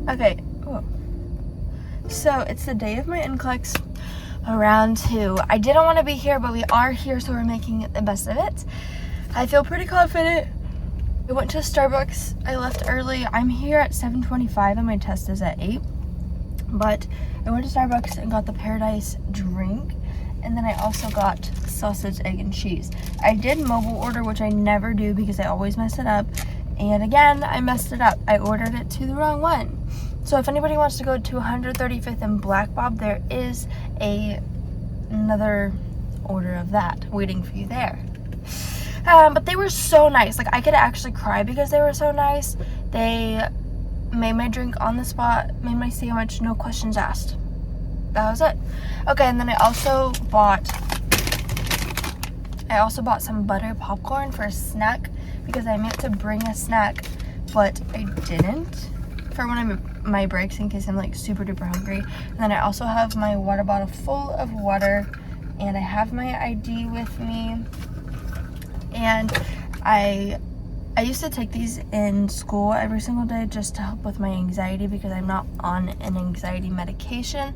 Okay. Oh. So it's the day of my Nclex, round 2. I didn't want to be here, but we are here, so we're making the best of it. I feel pretty confident. I went to Starbucks. I left early. I'm here at 7:25 and my test is at 8. But I went to Starbucks and got the Paradise drink. And then I also got sausage, egg, and cheese. I did mobile order, which I never do because I always mess it up. And again, I messed it up. I ordered it to the wrong one. So if anybody wants to go to 135th and Black Bob, there is another order of that waiting for you there. But they were so nice. Like, I could actually cry because they were so nice. They made my drink on the spot, made my sandwich, no questions asked. That was it. Okay, and then I also bought some butter popcorn for a snack because I meant to bring a snack, but I didn't for one of my breaks in case I'm like super duper hungry. And then I also have my water bottle full of water, and I have my ID with me. And I used to take these in school every single day just to help with my anxiety because I'm not on an anxiety medication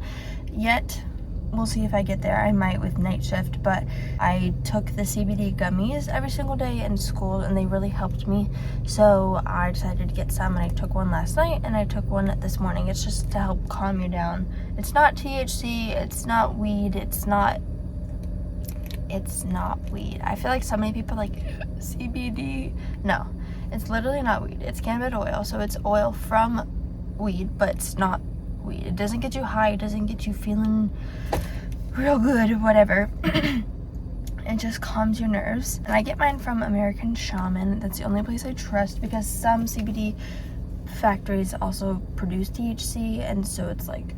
yet. We'll see if I get there. I might with night shift, but I took the CBD gummies every single day in school and they really helped me. So I decided to get some, and I took one last night and I took one this morning. It's just to help calm you down. It's not THC, it's not weed, it's not weed. I feel like so many people like CBD. No, it's literally not weed. It's cannabis oil, so it's oil from weed, but it's not weed. It doesn't get you high, it doesn't get you feeling real good or whatever. It just calms your nerves. And I get mine from American Shaman. That's the only place I trust because some CBD factories also produce THC, and so it's like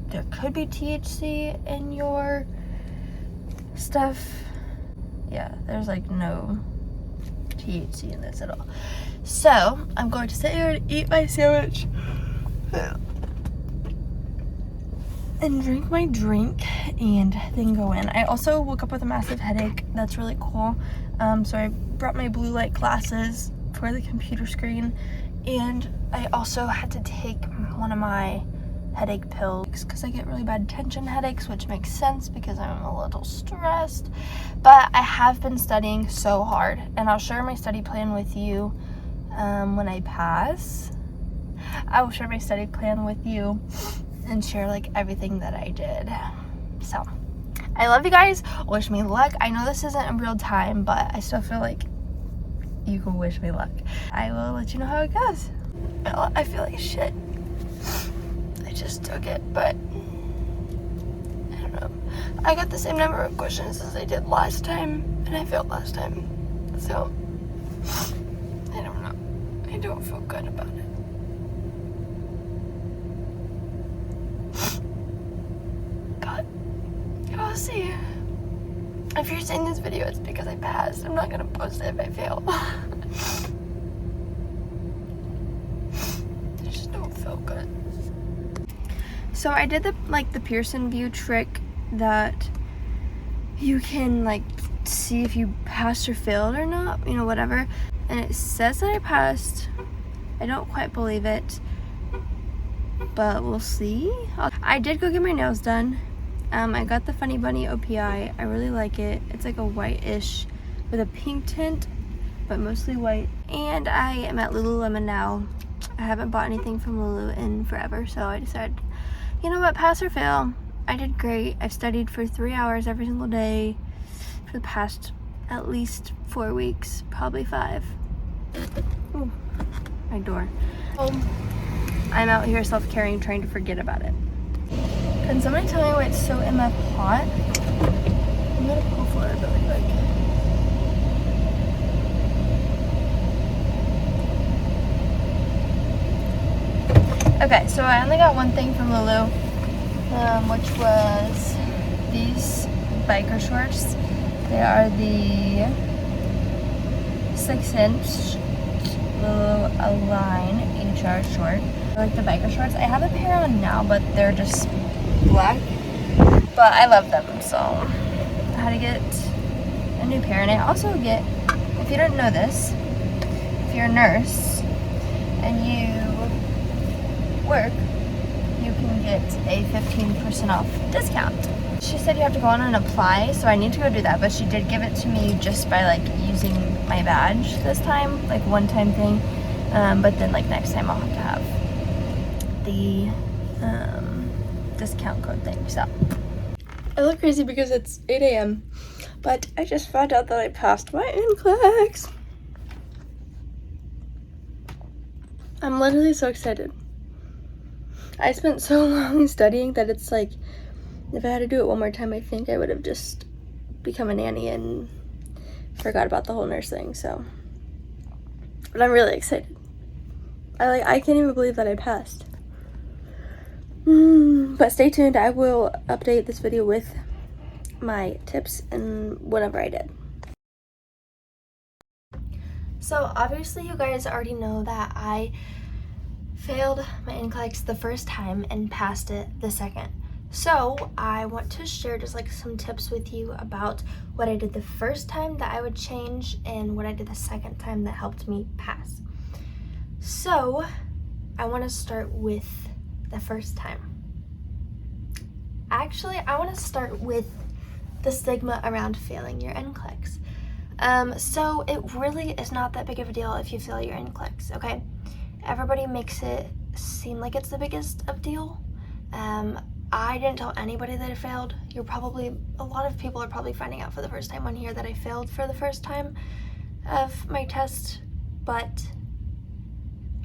there could be THC in your stuff. Yeah, there's like no THC in this at all. So I'm going to sit here and eat my sandwich and drink my drink and then go in. I also woke up with a massive headache. That's really cool. So I brought my blue light glasses for the computer screen, and I also had to take one of my headache pills because I get really bad tension headaches, which makes sense because I'm a little stressed. But I have been studying so hard, and I'll share my study plan with you when I pass. I will share my study plan with you and share like everything that I did. So I love you guys. Wish me luck. I know this isn't in real time, but I still feel like you can wish me luck. I will let you know how it goes. I feel like shit. I just took it, but I don't know. I got the same number of questions as I did last time, and I failed last time. So I don't know. I don't feel good about it. But we'll see. If you're seeing this video, it's because I passed. I'm not gonna post it if I fail. I just don't feel good. So I did the Pearson VUE trick that you can like see if you passed or failed or not, you know, whatever. And it says that I passed. I don't quite believe it, but we'll see. I did go get my nails done. I got the Funny Bunny OPI. I really like it. It's like a white-ish with a pink tint, but mostly white. And I am at Lululemon now. I haven't bought anything from Lulu in forever, so I decided, you know what, pass or fail. I did great. I've studied for 3 hours every single day for the past at least 4 weeks, probably 5. Ooh, my door. I'm out here self-caring, trying to forget about it. Can somebody tell me why it's so MF hot? I'm gonna pull for it really quick. Okay, so I only got one thing from Lulu, which was these biker shorts. They are the 6-inch Lulu Align HR short. I like the biker shorts. I have a pair on now, but they're just black. But I love them, so I had to get a new pair. And I also get, if you don't know this, if you're a nurse and you work, you can get a 15% off discount. She said you have to go on and apply, so I need to go do that, but she did give it to me just by like using my badge this time, like one-time thing. But then like next time I'll have to have the discount code thing. So I look crazy because it's 8 a.m. but I just found out that I passed my Nclex. I'm literally so excited. I spent so long studying that it's like, if I had to do it one more time, I think I would have just become a nanny and forgot about the whole nurse thing. So, but I'm really excited. I can't even believe that I passed. But stay tuned. I will update this video with my tips and whatever I did. So obviously you guys already know that I failed my Nclex the first time and passed it the second. So I want to share just like some tips with you about what I did the first time that I would change and what I did the second time that helped me pass. So I want to start with the first time. Actually, I want to start with the stigma around failing your Nclex. So it really is not that big of a deal if you fail your Nclex, okay? Everybody makes it seem like it's the biggest of deal. I didn't tell anybody that I failed. A lot of people are probably finding out for the first time on here that I failed for the first time of my test, but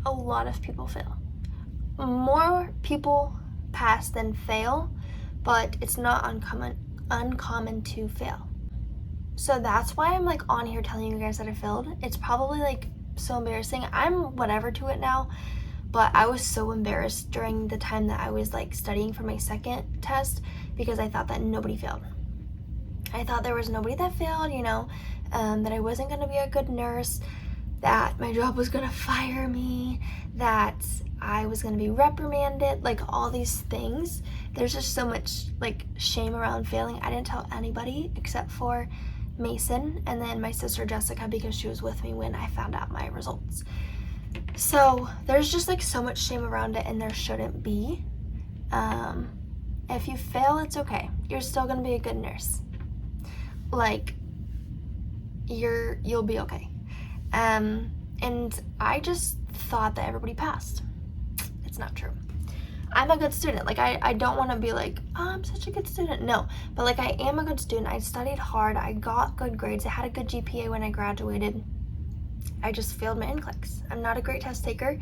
a lot of people fail. More people pass than fail, but it's not uncommon to fail. So that's why I'm like on here telling you guys that I failed. It's probably like so embarrassing. I'm whatever to it now, but I was so embarrassed during the time that I was like studying for my second test because I thought that nobody failed. I thought there was nobody that failed, you know, that I wasn't going to be a good nurse, that my job was going to fire me, that I was going to be reprimanded, like all these things. There's just so much like shame around failing. I didn't tell anybody except for Mason and then my sister Jessica because she was with me when I found out my results. So there's just like so much shame around it, and there shouldn't be. If you fail, it's okay. You're still gonna be a good nurse. Like you'll be okay. And I just thought that everybody passed. It's not true. I'm a good student. Like I don't want to be like, oh, I'm such a good student. No, but like I am a good student. I studied hard. I got good grades. I had a good GPA when I graduated. I just failed my Nclex. I'm not a great test taker,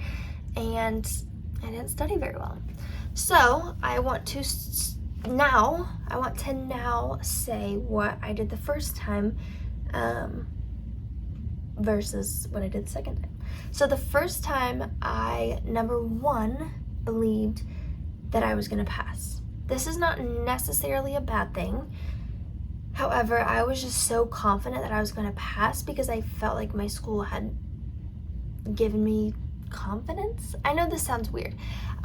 and I didn't study very well. So I want to now say what I did the first time versus what I did the second time. So the first time I, number one, believed that I was going to pass. This is not necessarily a bad thing. However, I was just so confident that I was going to pass because I felt like my school had given me confidence. I know this sounds weird.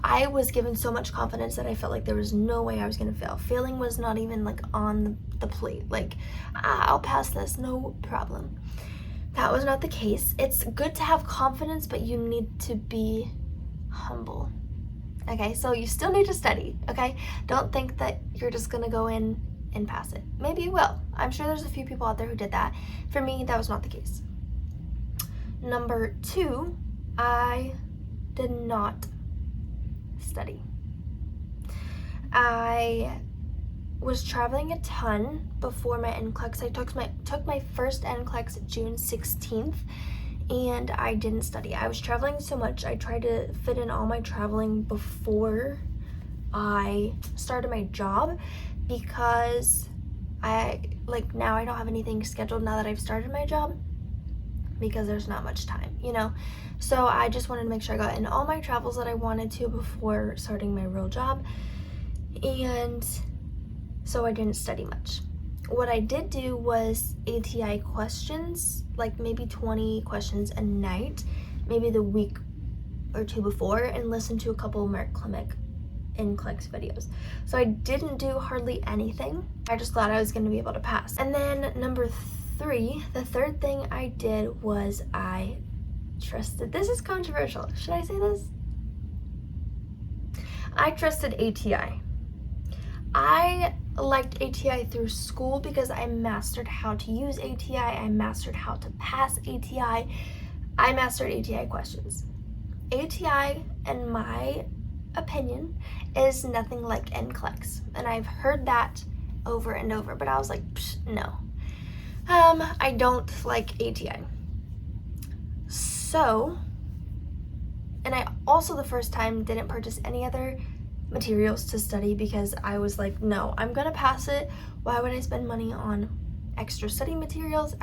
I was given so much confidence that I felt like there was no way I was going to fail. Failing was not even like on the plate. Like, I'll pass this, no problem. That was not the case. It's good to have confidence, but you need to be humble. Okay, so you still need to study, okay? Don't think that you're just gonna go in and pass it. Maybe you will. I'm sure there's a few people out there who did that. For me, that was not the case. Number two, I did not study. I was traveling a ton before my Nclex. I took my first Nclex June 16th, and I didn't study. I was traveling so much. I tried to fit in all my traveling before I started my job because now I don't have anything scheduled now that I've started my job because there's not much time, you know? So I just wanted to make sure I got in all my travels that I wanted to before starting my real job, and so I didn't study much. What I did do was ATI questions, like maybe 20 questions a night, maybe the week or two before, and listen to a couple of Mark Klimek Nclex videos. So I didn't do hardly anything. I just thought I was going to be able to pass. And then number three, the third thing I did was I trusted. This is controversial. Should I say this? I trusted ATI. I liked ATI through school because I mastered how to use ATI, I mastered how to pass ATI, I mastered ATI questions. ATI, in my opinion, is nothing like Nclex, and I've heard that over and over, but I was like, no. I don't like ATI. So, and I also the first time didn't purchase any other materials to study because I was like, no, I'm gonna pass it. Why would I spend money on extra study materials,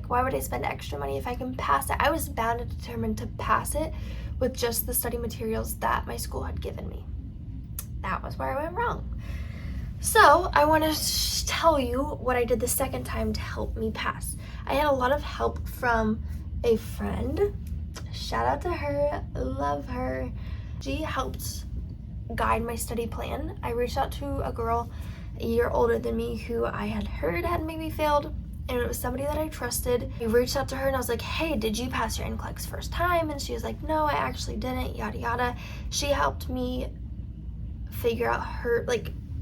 why would I spend extra money if I can pass it? I was bound and determined to pass it with just the study materials that my school had given me. That was where I went wrong. So I want to tell you what I did the second time to help me pass. I had a lot of help from a friend. Shout out to her, love her. She helped guide my study plan. I reached out to a girl a year older than me who I had heard had maybe failed, and it was somebody that I trusted. I reached out to her and I was like, hey, did you pass your Nclex first time? And she was like, no, I actually didn't, yada yada. She helped me figure out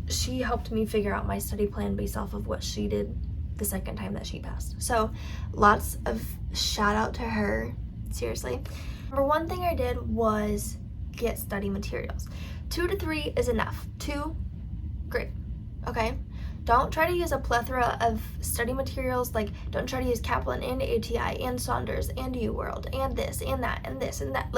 she helped me figure out my study plan based off of what she did the second time that she passed. So lots of shout out to her, seriously. Number one thing I did was get study materials. 2 to 3 is enough. 2, great, okay? Don't try to use a plethora of study materials, don't try to use Kaplan and ATI and Saunders and UWorld and this and that and this and that.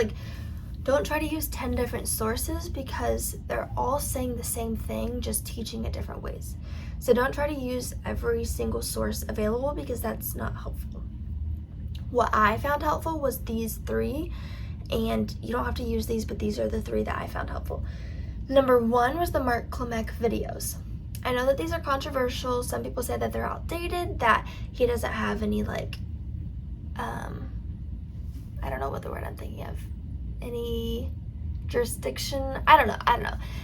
Don't try to use 10 different sources because they're all saying the same thing, just teaching it different ways. So don't try to use every single source available because that's not helpful. What I found helpful was these 3, and you don't have to use these, but these are the 3 that I found helpful. Number 1 was the Nclex videos. I know that these are controversial. Some people say that they're outdated, that he doesn't have any I don't know what the word I'm thinking of. Any jurisdiction? I don't know.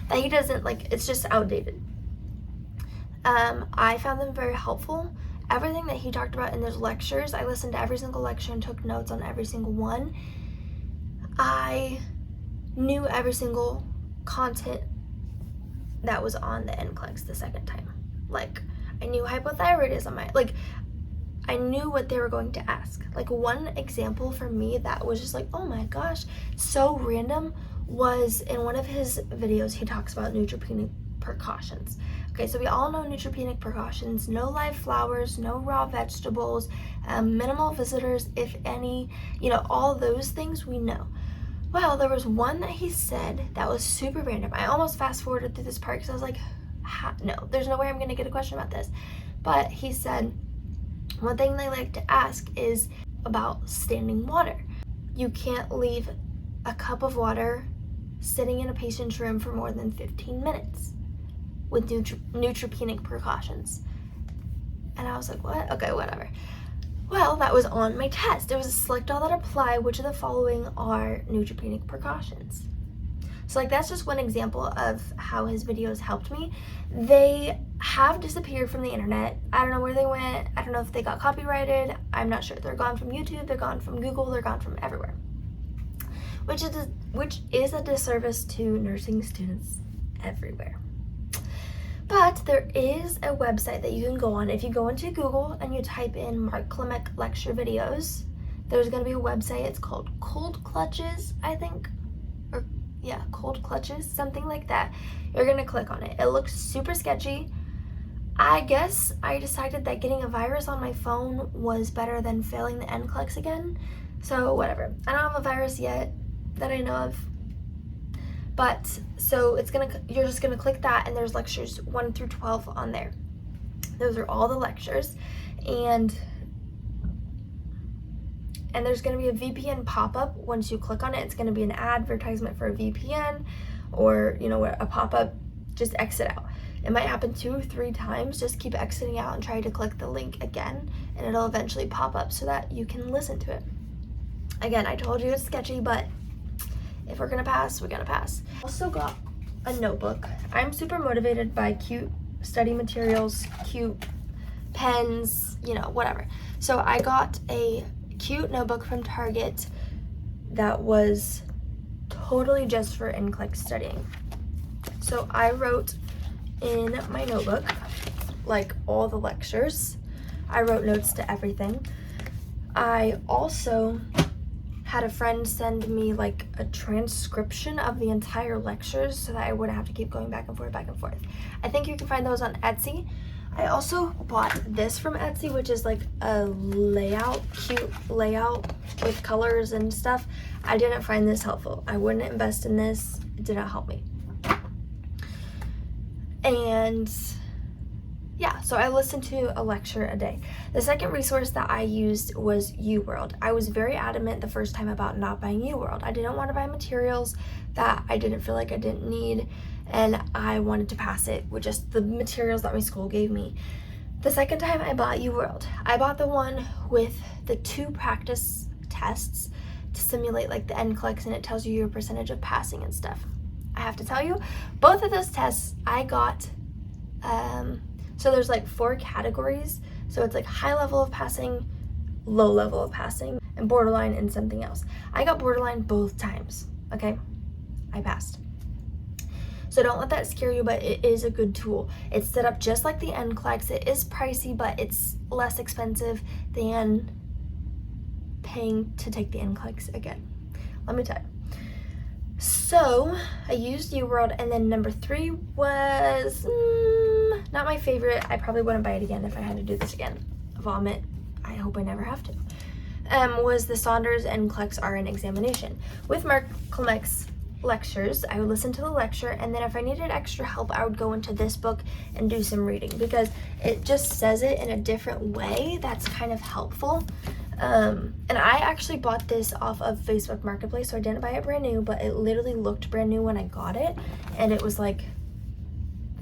That he doesn't, it's just outdated. I found them very helpful. Everything that he talked about in those lectures, I listened to every single lecture and took notes on every single one. I knew every single content that was on the Nclex the second time. I knew hypothyroidism. I knew what they were going to ask. One example for me that was just oh my gosh, so random, was in one of his videos he talks about neutropenic precautions. Okay, so we all know neutropenic precautions: no live flowers, no raw vegetables, minimal visitors, if any, all those things we know. Well, there was one that he said that was super random. I almost fast forwarded through this part because I was like, no, there's no way I'm gonna get a question about this. But he said, one thing they like to ask is about standing water. You can't leave a cup of water sitting in a patient's room for more than 15 minutes with neutropenic precautions. And I was like, what? Okay, whatever. Well, that was on my test. It was a select all that apply, which of the following are neutropenic precautions. So that's just one example of how his videos helped me. They have disappeared from the internet. I don't know where they went. I don't know if they got copyrighted. I'm not sure. They're gone from YouTube, they're gone from Google, they're gone from everywhere. Which is a disservice to nursing students everywhere. But there is a website that you can go on. If you go into Google and you type in Nclex lecture videos, there's going to be a website. It's called Cold Clutches, I think. Cold Clutches, something like that. You're going to click on it. It looks super sketchy. I guess I decided that getting a virus on my phone was better than failing the Nclex again. So whatever. I don't have a virus yet that I know of. But so you're just gonna click that, and there's lectures 1 through 12 on there. Those are all the lectures, and there's gonna be a VPN pop-up once you click on it. It's gonna be an advertisement for a VPN, or a pop-up. Just exit out. It might happen 2 or 3 times. Just keep exiting out and try to click the link again, and it'll eventually pop up so that you can listen to it. Again, I told you it's sketchy, but if we're gonna pass, we're gonna pass. Also got a notebook. I'm super motivated by cute study materials, cute pens, whatever. So I got a cute notebook from Target that was totally just for Nclex studying. So I wrote in my notebook, like, all the lectures. I wrote notes to everything. I also had a friend send me like a transcription of the entire lectures so that I wouldn't have to keep going back and forth, back and forth. I think you can find those on Etsy. I also bought this from Etsy, which is like a layout, cute layout with colors and stuff. I didn't find this helpful. I wouldn't invest in this. It did not help me. And yeah, so I listened to a lecture a day. The second resource that I used was UWorld. I was very adamant the first time about not buying UWorld. I didn't want to buy materials that I didn't feel like I didn't need, and I wanted to pass it with just the materials that my school gave me. The second time I bought UWorld, I bought the one with the 2 practice tests to simulate like the Nclex, and it tells you your percentage of passing and stuff. I have to tell you, both of those tests I got, so there's like 4 categories. So it's like high level of passing, low level of passing, and borderline and something else. I got borderline both times, okay? I passed. So don't let that scare you, but it is a good tool. It's set up just like the Nclex. It is pricey, but it's less expensive than paying to take the Nclex again. Let me tell you. So I used UWorld, and then number 3 was not my favorite. I probably wouldn't buy it again if I had to do this again. Vomit. I hope I never have to. Was the Saunders Nclex RN examination. With Mark Clemek's lectures, I would listen to the lecture, and then if I needed extra help, I would go into this book and do some reading, because it just says it in a different way that's kind of helpful. And I actually bought this off of Facebook Marketplace, so I didn't buy it brand new, but it literally looked brand new when I got it, and it was like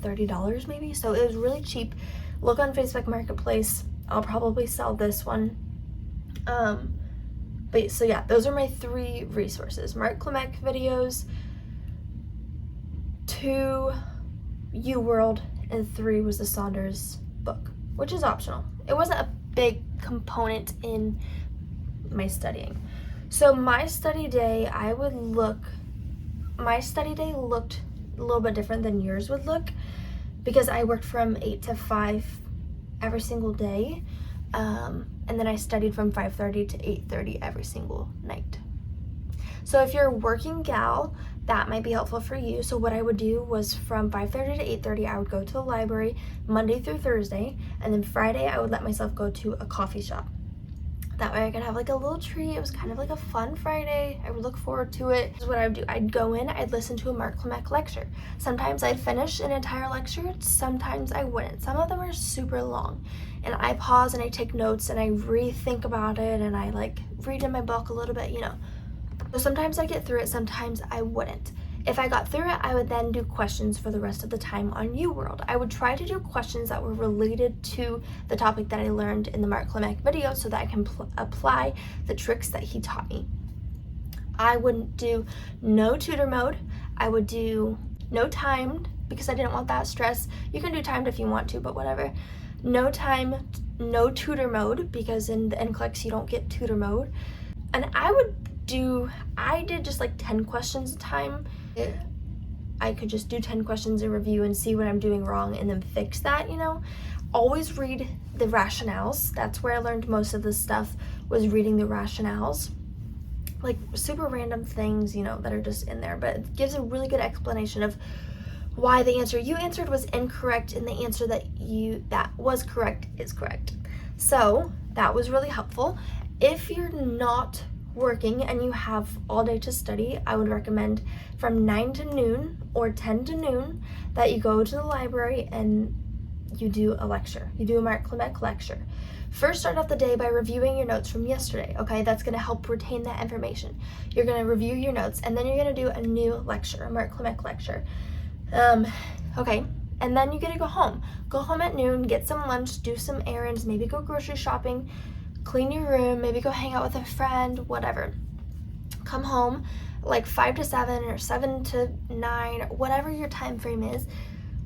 $30 maybe, so it was really cheap. Look on Facebook Marketplace. I'll probably sell this one. But so yeah, those are my 3 resources: Mark Klemek videos, 2 UWorld, and 3 was the Saunders book, which is optional. It wasn't a big component in my studying. So my study day looked a little bit different than yours would look, because I worked from 8 to 5 every single day, and then I studied from 5:30 to 8:30 every single night. So if you're a working gal, that might be helpful for you. So what I would do was from 5:30 to 8:30, I would go to the library Monday through Thursday, and then Friday I would let myself go to a coffee shop. That way I could have like a little treat. It was kind of like a fun Friday. I would look forward to it. This is what I would do. I'd go in, I'd listen to a Mark Klemek lecture. Sometimes I'd finish an entire lecture, sometimes I wouldn't. Some of them are super long, and I pause and I take notes and I rethink about it, and I like read in my book a little bit, you know. So sometimes I get through it, sometimes I wouldn't. If I got through it, I would then do questions for the rest of the time on UWorld. I would try to do questions that were related to the topic that I learned in the Mark Klemek video, so that I can apply the tricks that he taught me. I would do no tutor mode. I would do no timed, because I didn't want that stress. You can do timed if you want to, but whatever. No time, no tutor mode, because in the Nclex you don't get tutor mode. And I did just like 10 questions a time. I could just do 10 questions in review and see what I'm doing wrong and then fix that, you know. Always read the rationales. That's where I learned most of this stuff, was reading the rationales. Like super random things, you know, that are just in there, but it gives a really good explanation of why the answer you answered was incorrect and the answer that was correct is correct. So that was really helpful. If you're not working and you have all day to study, I would recommend from 9 to noon or 10 to noon that you go to the library and you do a lecture. You do a Mark Klemek lecture. First, start off the day by reviewing your notes from yesterday, okay? That's going to help retain that information. You're going to review your notes, and then you're going to do a new lecture, a Mark Klemek lecture. Okay, and then you get to go home. Go home at noon, get some lunch, do some errands, maybe go grocery shopping, clean your room, maybe go hang out with a friend, whatever. Come home like 5 to 7 or 7 to 9, whatever your time frame is.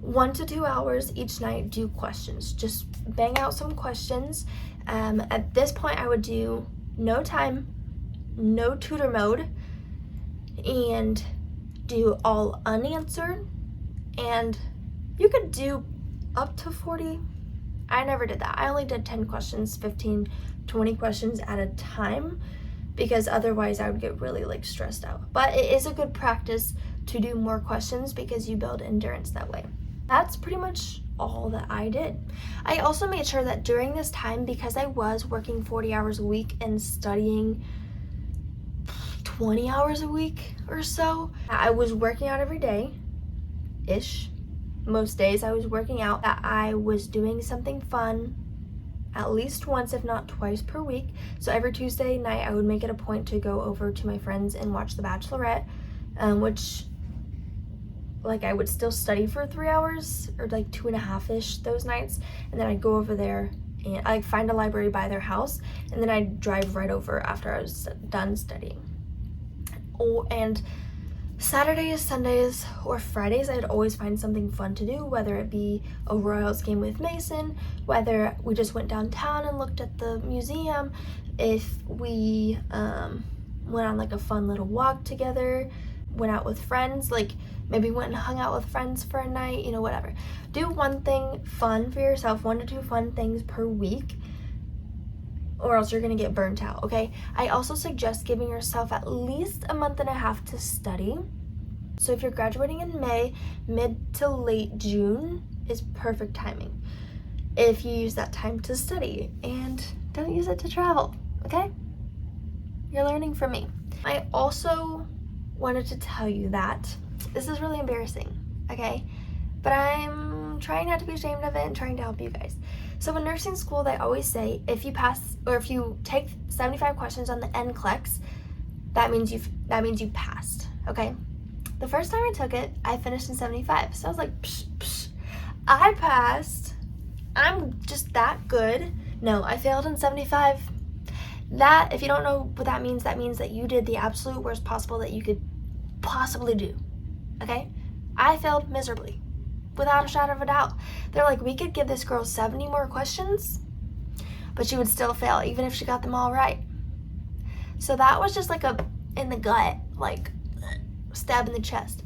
1 to 2 hours each night, do questions. Just bang out some questions. At this point, I would do no time, no tutor mode, and do all unanswered, and you could do up to 40. I never did that. I only did 10 questions, 15, 20 questions at a time, because otherwise I would get really like stressed out. But it is a good practice to do more questions because you build endurance that way. That's pretty much all that I did. I also made sure that during this time, because I was working 40 hours a week and studying 20 hours a week or so, I was working out every day-ish. Most days I was working out, that I was doing something fun at least once, if not twice per week. So every Tuesday night I would make it a point to go over to my friends and watch The Bachelorette, which like I would still study for 3 hours or like 2.5-ish those nights, and then I'd go over there and I'd find a library by their house, and then I'd drive right over after I was done studying. Oh, and Saturdays, Sundays, or Fridays, I'd always find something fun to do, whether it be a Royals game with Mason, whether we just went downtown and looked at the museum, if we went on like a fun little walk together, went out with friends, like maybe went and hung out with friends for a night, you know, whatever. Do one thing fun for yourself, 1 to 2 fun things per week, or else you're gonna get burnt out, okay? I also suggest giving yourself at least a month and a half to study. So if you're graduating in May, mid to late June is perfect timing if you use that time to study, and don't use it to travel, okay? You're learning from me. I also wanted to tell you that this is really embarrassing, okay? But I'm trying not to be ashamed of it and trying to help you guys. So in nursing school, they always say if you pass, or if you take 75 questions on the Nclex, that means you passed, okay? The first time I took it, I finished in 75. So I was like, psh, psh, I passed. I'm just that good. No, I failed in 75. That, if you don't know what that means that you did the absolute worst possible that you could possibly do, okay? I failed miserably, without a shadow of a doubt. They're like, we could give this girl 70 more questions, but she would still fail, even if she got them all right. So that was just like a in the gut, like stab in the chest.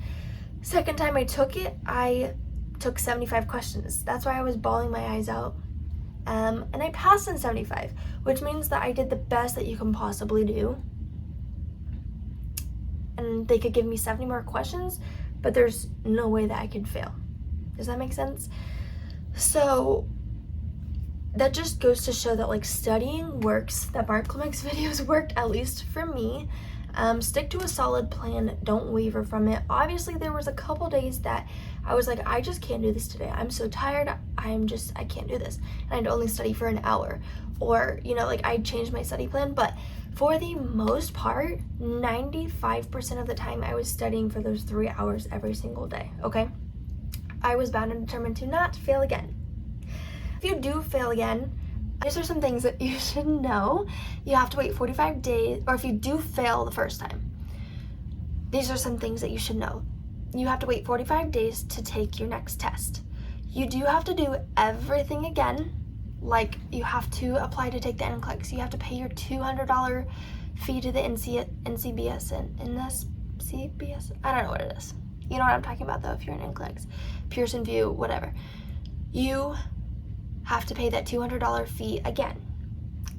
Second time I took it, I took 75 questions. That's why I was bawling my eyes out. And I passed in 75, which means that I did the best that you can possibly do. And they could give me 70 more questions, but there's no way that I could fail. Does that make sense? So that just goes to show that like studying works, that Nclex videos worked, at least for me. Stick to a solid plan, don't waver from it. Obviously there was a couple days that I was like, I just can't do this today. I'm so tired, I can't do this. And I'd only study for an hour. Or, you know, like I'd change my study plan, but for the most part, 95% of the time I was studying for those 3 hours every single day, okay? I was bound and determined to not fail again. If you do fail again, these are some things that you should know. You have to wait 45 days, or if you do fail the first time, these are some things that you should know. You have to wait 45 days to take your next test. You do have to do everything again. Like, you have to apply to take the Nclex. You have to pay your $200 fee to the NCBS and this CBS. I don't know what it is. You know what I'm talking about though, if you're in Nclex, Pearson VUE, whatever. You have to pay that $200 fee again.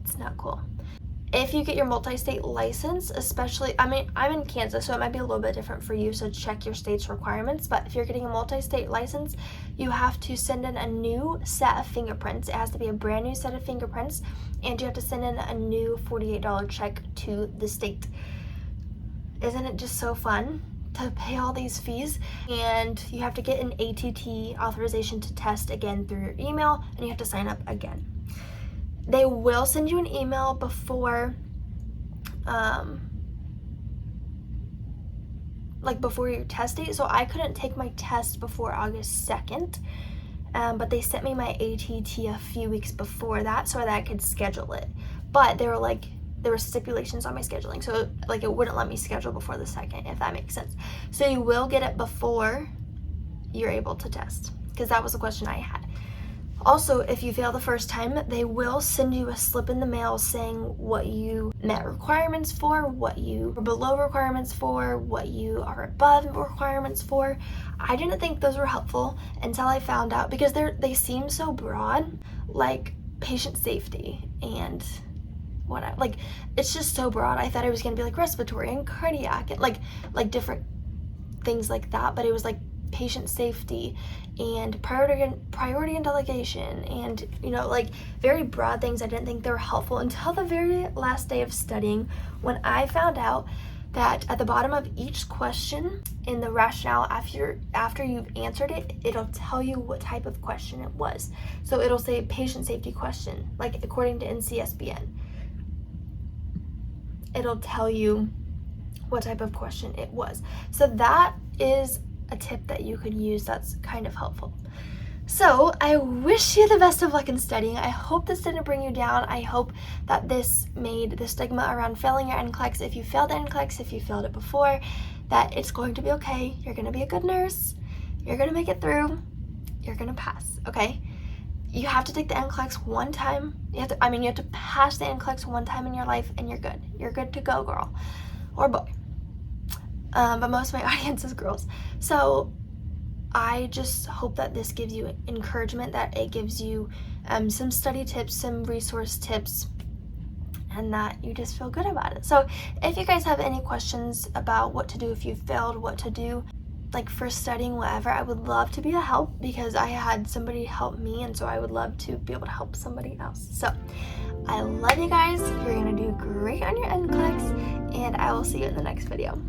It's not cool. If you get your multi-state license, especially, I mean, I'm in Kansas, so it might be a little bit different for you, so check your state's requirements, but if you're getting a multi-state license, you have to send in a new set of fingerprints. It has to be a brand new set of fingerprints, and you have to send in a new $48 check to the state. Isn't it just so fun to pay all these fees? And you have to get an ATT authorization to test again through your email, and you have to sign up again. They will send you an email before before your test date. So I couldn't take my test before August 2nd, but they sent me my ATT a few weeks before that so that I could schedule it. But there were stipulations on my scheduling, so like it wouldn't let me schedule before the 2nd, if that makes sense. So you will get it before you're able to test, because that was the question I had. Also, if you fail the first time, they will send you a slip in the mail saying what you met requirements for, what you were below requirements for, what you are above requirements for. I didn't think those were helpful until I found out, because they seem so broad, like patient safety and like it's just so broad. I thought it was gonna be like respiratory and cardiac and like different things like that, but it was like patient safety and priority and delegation, and like very broad things. I didn't think they were helpful until the very last day of studying, when I found out that at the bottom of each question in the rationale, after you've answered it, it'll tell you what type of question it was. So it'll say patient safety question, like according to NCSBN. It'll tell you what type of question it was. So that is a tip that you could use that's kind of helpful. So I wish you the best of luck in studying. I hope this didn't bring you down. I hope that this made the stigma around failing your Nclex, if you failed Nclex, if you failed it before, that it's going to be okay. You're going to be a good nurse. You're going to make it through. You're going to pass, okay? You have to take the Nclex one time. You have to pass the Nclex one time in your life, and you're good. You're good to go, girl or boy. But most of my audience is girls. So I just hope that this gives you encouragement, that it gives you some study tips, some resource tips, and that you just feel good about it. So if you guys have any questions about what to do if you failed, what to do like for studying, whatever, I would love to be a help, because I had somebody help me, and so I would love to be able to help somebody else. So I love you guys. You're gonna do great on your Nclex, and I will see you in the next video.